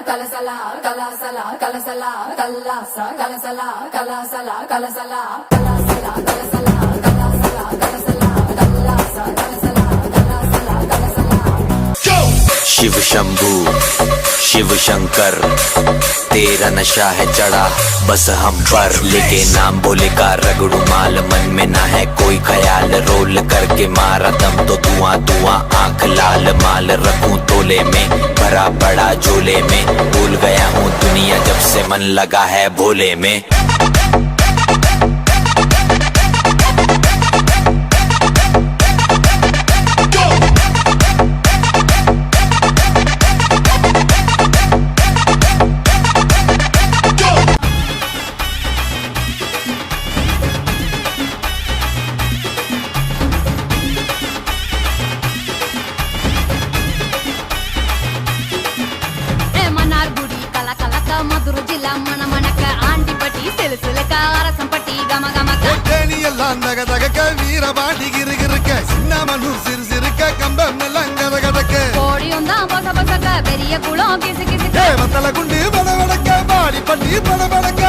kalasala kalasala kalasala kalasa kalasala kalasala kalasala kalasala kalasala kalasala kalasala kalasa kalasala kalasala kalasala Shiv Shambhu Shiv Shankar तेरा नशा है चढ़ा बस हम पर लेके नाम बोले का रगड़ू माल मन में ना है कोई ख्याल रोल करके मारा दम तो धुआं धुआं आंख लाल माल रखूं तोले में भरा पड़ा झोले में भूल गया हूँ दुनिया जब से मन लगा है भोले में మధుర జిల్లా మన మనక ఆంటిపటి సిలసిలక అరసంపటి గమ గమక தேனியெல்லாம் தக தகக்க வீரபாட்டி கிருகிருக்க சின்னமனு சிறு சிறுக்க கம்பம் எல்லாம் கத கதக்க கோடியும் தான் பொச பொசக்க பெரிய குளம் கிசு கிசுக்க தேவத்தல குண்டு பட படக்க பாடி பட்டி பட படக்க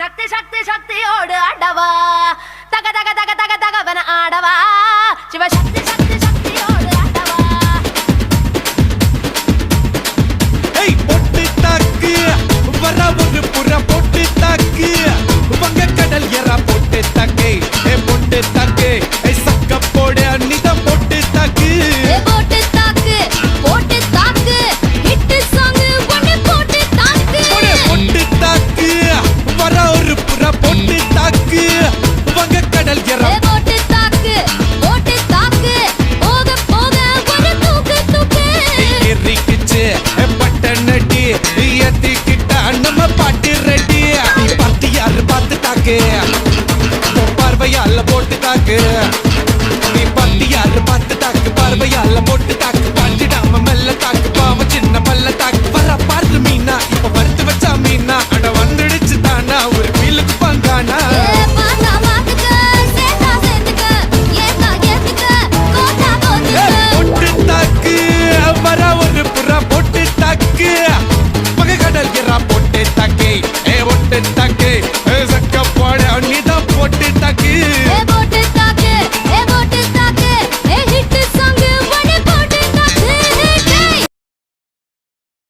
శక్తి శక్తి శక్తి ఓడు అడవా తగ తగ తగ తగ తగ వన ఆడవా శివ శక్తి శక్తి శక్తి ఓడు అడవా ஏய் பொட்டு தாக்கு வர ஒரு புற பொட்டு தாக்கு வங்க கடல் எறா பொட்டு தாக்கு ஏ பொட்டு தாக்கு ஏ சக்க போடு அன்னிதம் பொட்டு தாக்கு ஏ போட்டு தாக்கு ஹிட் சாங் ஒன்னு போட்டு தாக்கு பொட்டு தாக்கு வர ஒரு புற பொட்டு தாக்கு வங்க கடல் எறா ஏ போட்டு தாக்கு போக போக ஒரு தூக்கு தூக்கு எரிக்கிச்சு பட்டனடி ஏத்திக்கிட்ட நம்ம பாட்டு ரெடி நீ பார்த்து யாரு பார்த்து தாக்கு பார்வையால போட்டு தாக்கு நீ பார்த்து யாரு பார்த்து தாக்கு பார்வையால போட்டு தாக்கு பாஞ்சிடாம மெல்ல தாக்கு பாவ சின்ன பல்ல தாக்கு வர பாரு மீனா இப்ப வறுத்து வச்சா மீனா அட வந்துடுச்சு தானா ஒரு வீலுக்கு பங்கானா ஏ பாத்தா பாத்துக்க சேத்தா சேத்துக்க ஏத்தா ஏத்துக்க கோத்தா கோத்துக்க பொட்டு தாக்கு வர ஒரு புற பொட்டு தாக்கு பகை கடல் எறா பொட்டு தாக்கு ஏ பொட்டு தாக்கு